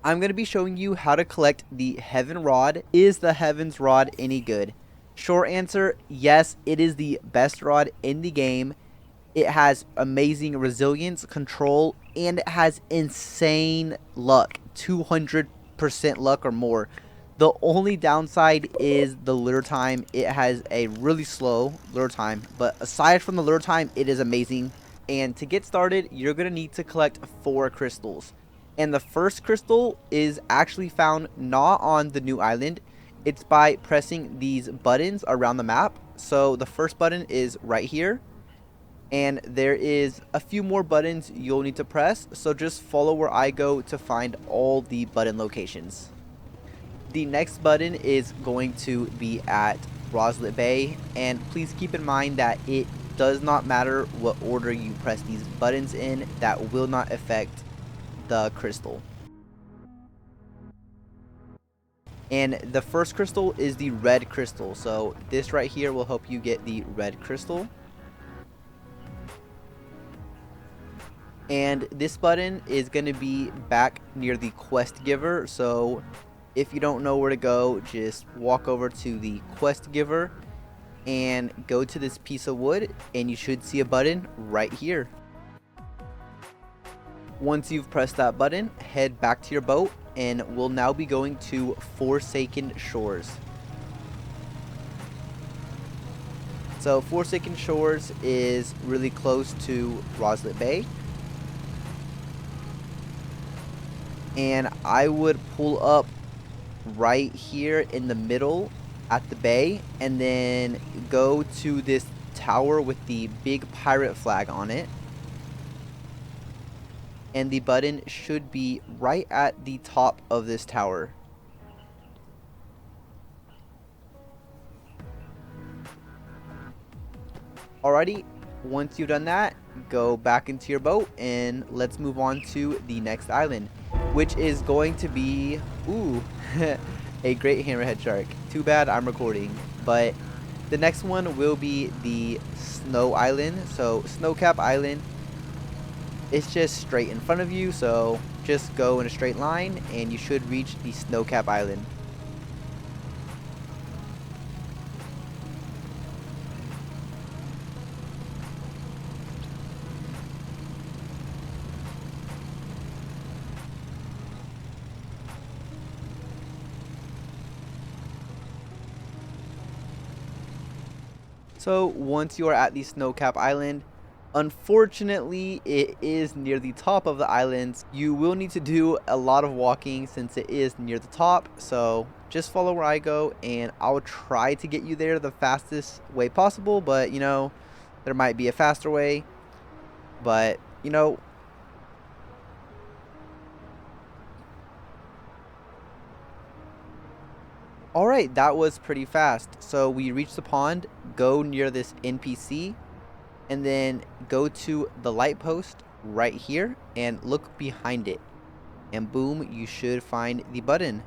I'm going to be showing you how to collect the Heaven Rod. Is the Heaven's Rod any good? Short answer, yes, it is the best rod in the game. It has amazing resilience, control, and it has insane luck. 200% luck or more. The only downside is the lure time. It has a really slow lure time, but aside from the lure time, it is amazing. And to get started, you're going to need to collect 4 crystals. And the first crystal is actually found not on the new island. It's by pressing these buttons around the map. So the first button is right here. And there is a few more buttons you'll need to press. So just follow where I go to find all the button locations. The next button is going to be at Roslet Bay. And please keep in mind that it does not matter what order you press these buttons in. That will not affect the crystal. And the first crystal is the red crystal. So this right here will help you get the red crystal. And this button is going to be back near the quest giver. So if you don't know where to go, just walk over to the quest giver and go to this piece of wood, and you should see a button right here. Once you've pressed that button, head back to your boat, and we'll now be going to Forsaken Shores. So Forsaken Shores is really close to Roslet Bay. And I would pull up right here in the middle at the bay, and then go to this tower with the big pirate flag on it. And the button should be right at the top of this tower. Alrighty, once you've done that, go back into your boat and let's move on to the next island, which is going to be, ooh, a great hammerhead shark. Too bad I'm recording, but the next one will be the Snow Island. So Snowcap Island, it's just straight in front of you, so just go in a straight line and you should reach the Snowcap Island. So once you are at the Snowcap Island, unfortunately it is near the top of the island. You will need to do a lot of walking since it is near the top, so just follow where I go and I'll try to get you there the fastest way possible, but you know, there might be a faster way, but you know, alright, that was pretty fast. So we reached the pond, go near this NPC, and then go to the light post right here and look behind it. And boom, you should find the button.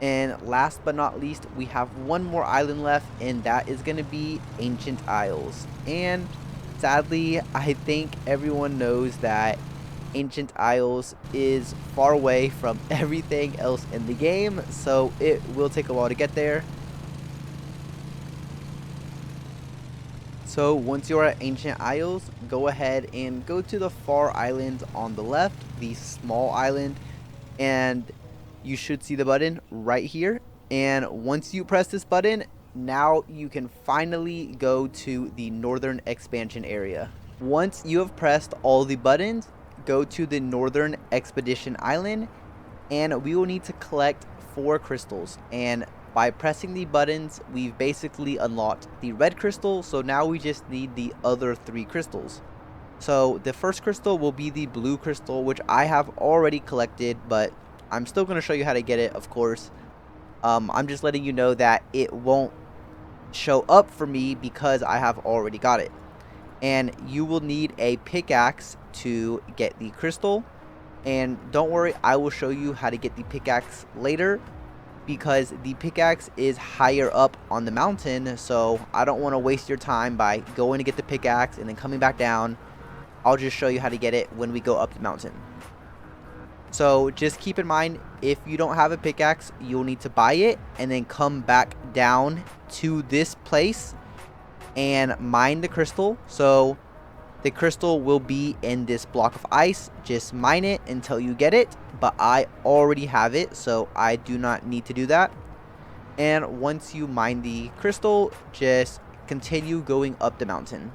And last but not least, we have one more island left, and that is going to be Ancient Isles. And sadly, I think everyone knows that Ancient Isles is far away from everything else in the game, so it will take a while to get there. So once you're at Ancient Isles, go ahead and go to the far island on the left, the small island, and you should see the button right here. And once you press this button, now you can finally go to the northern expansion area. Once you have pressed all the buttons, go to the northern expedition island, and we will need to collect 4 crystals. And by pressing the buttons, we've basically unlocked the red crystal, so now we just need the other 3 crystals. So the first crystal will be the blue crystal, which I have already collected, but I'm still going to show you how to get it, of course. I'm just letting you know that it won't show up for me because I have already got it. And you will need a pickaxe to get the crystal. And don't worry, I will show you how to get the pickaxe later, because the pickaxe is higher up on the mountain, so I don't want to waste your time by going to get the pickaxe and then coming back down. I'll just show you how to get it when we go up the mountain. So just keep in mind, if you don't have a pickaxe, you'll need to buy it and then come back down to this place and mine the crystal. So the crystal will be in this block of ice. Just mine it until you get it, but I already have it, so I do not need to do that. And once you mine the crystal, just continue going up the mountain.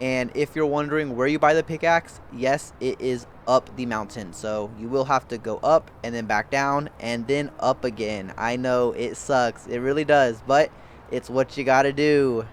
And if you're wondering where you buy the pickaxe, yes, it is up the mountain. So you will have to go up and then back down and then up again. I know it sucks. It really does, but it's what you gotta do.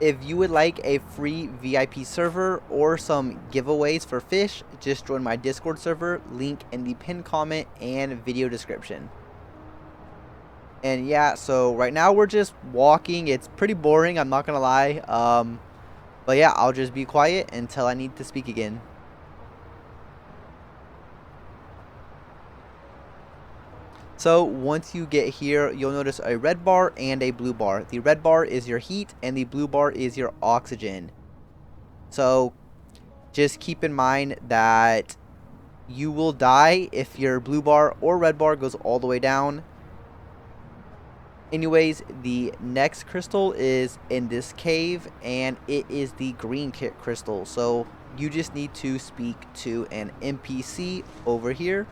If you would like a free VIP server or some giveaways for Fisch, just join my Discord server, link in the pinned comment and video description. And yeah, so right now we're just walking. It's pretty boring, I'm not gonna lie. But yeah, I'll just be quiet until I need to speak again. So once you get here, you'll notice a red bar and a blue bar. The red bar is your heat and the blue bar is your oxygen. So just keep in mind that you will die if your blue bar or red bar goes all the way down. Anyways, the next crystal is in this cave and it is the green crystal. So you just need to speak to an NPC over here.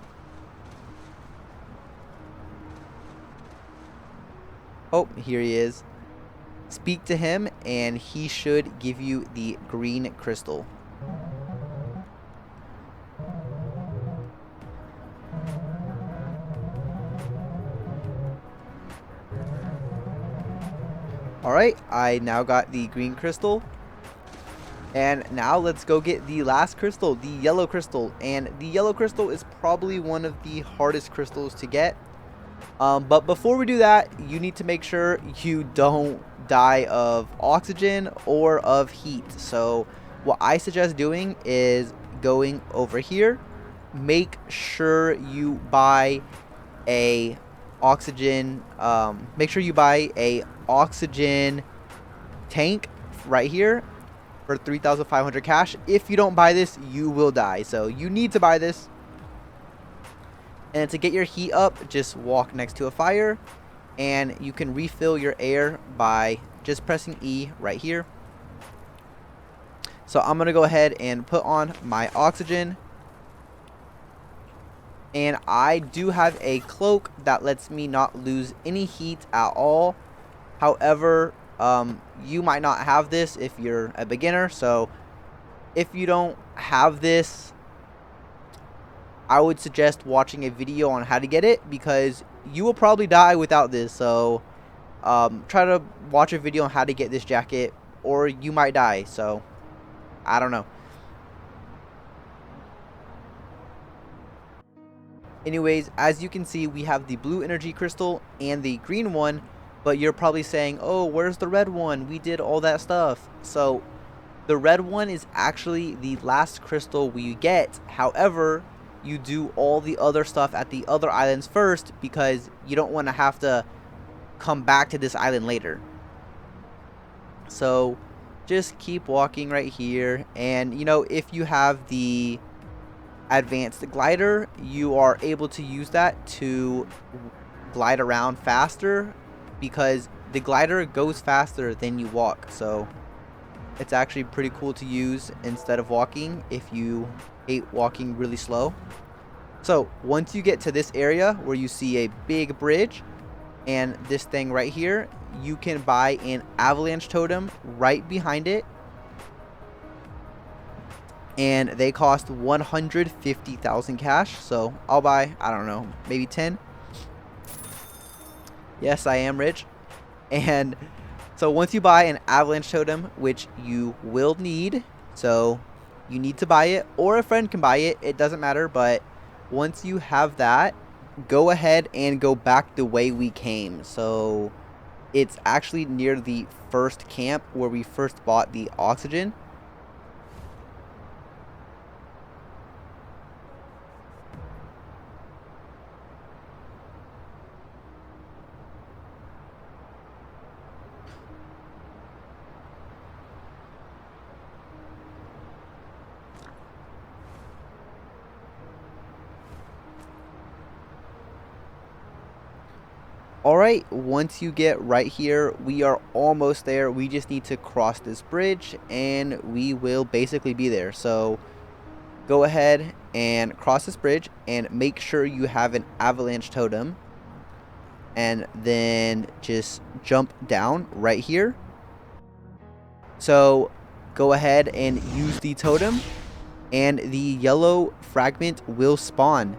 Oh, here he is. Speak to him and he should give you the green crystal. Alright, I now got the green crystal. And now let's go get the last crystal, the yellow crystal. And the yellow crystal is probably one of the hardest crystals to get. But before we do that, you need to make sure you don't die of oxygen or of heat. So what I suggest doing is going over here. Make sure you buy a oxygen. Make sure you buy a oxygen tank right here for 3,500 cash. If you don't buy this, you will die. So you need to buy this. And to get your heat up, just walk next to a fire and you can refill your air by just pressing E right here. So I'm going to go ahead and put on my oxygen. And I do have a cloak that lets me not lose any heat at all. However, you might not have this if you're a beginner. So if you don't have this, I would suggest watching a video on how to get it, because you will probably die without this. So try to watch a video on how to get this jacket or you might die. So I don't know. Anyways, as you can see, we have the blue energy crystal and the green one, but you're probably saying, oh, where's the red one? We did all that stuff. So the red one is actually the last crystal we get. However, you do all the other stuff at the other islands first, because you don't want to have to come back to this island later. So just keep walking right here. And you know, if you have the advanced glider, you are able to use that to glide around faster, because the glider goes faster than you walk. So it's actually pretty cool to use instead of walking if you hate walking really slow. So once you get to this area where you see a big bridge and this thing right here, you can buy an avalanche totem right behind it. and they cost 150,000 cash. So I'll buy, I don't know, maybe 10. Yes, I am rich. And so once you buy an avalanche totem, which you will need, so you need to buy it, or a friend can buy it, it doesn't matter. But once you have that, go ahead and go back the way we came. So it's actually near the first camp where we first bought the oxygen. Alright, once you get right here, we are almost there. We just need to cross this bridge and we will basically be there. So go ahead and cross this bridge and make sure you have an avalanche totem. And then just jump down right here. So go ahead and use the totem and the yellow fragment will spawn.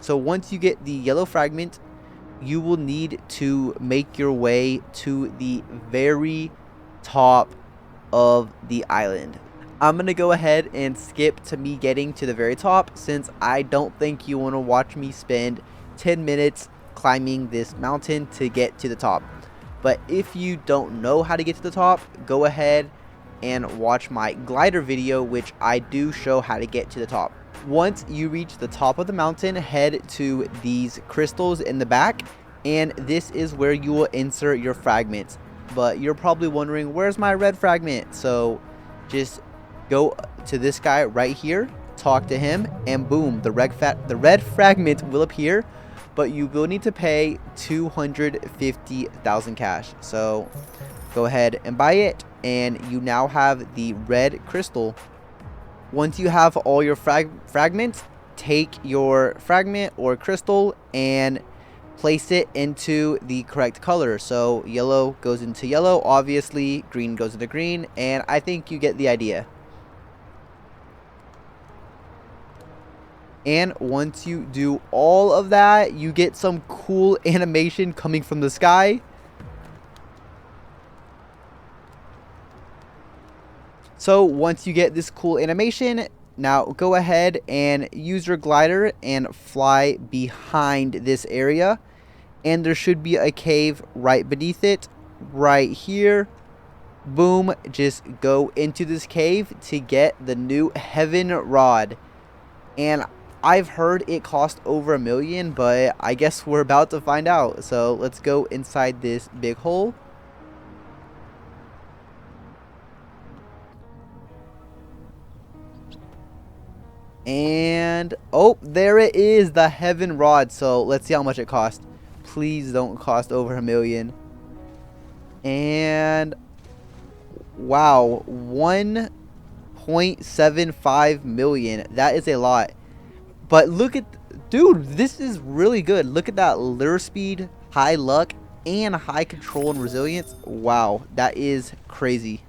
So once you get the yellow fragment, you will need to make your way to the very top of the island. I'm going to go ahead and skip to me getting to the very top, since I don't think you want to watch me spend 10 minutes climbing this mountain to get to the top. But if you don't know how to get to the top, go ahead and watch my glider video, which I do show how to get to the top. Once you reach the top of the mountain, head to these crystals in the back, and this is where you will insert your fragments. But you're probably wondering, where's my red fragment? So just go to this guy right here, talk to him, and boom, the red fragment will appear. But you will need to pay 250,000 cash. So go ahead and buy it, and you now have the red crystal. Once you have all your fragments, take your fragment or crystal and place it into the correct color. So yellow goes into yellow, obviously, green goes into green, and I think you get the idea. And once you do all of that, you get some cool animation coming from the sky. So once you get this cool animation, now go ahead and use your glider and fly behind this area. And there should be a cave right beneath it, right here. Boom, just go into this cave to get the new heaven rod. And I've heard it cost over $1 million, but I guess we're about to find out. So let's go inside this big hole. And oh, there it is, the heaven rod. So let's see how much it cost. Please don't cost over $1 million. And wow, 1.75 million. That is a lot. But look at, dude, this is really good. Look at that lure speed, high luck, and high control and resilience. Wow, that is crazy.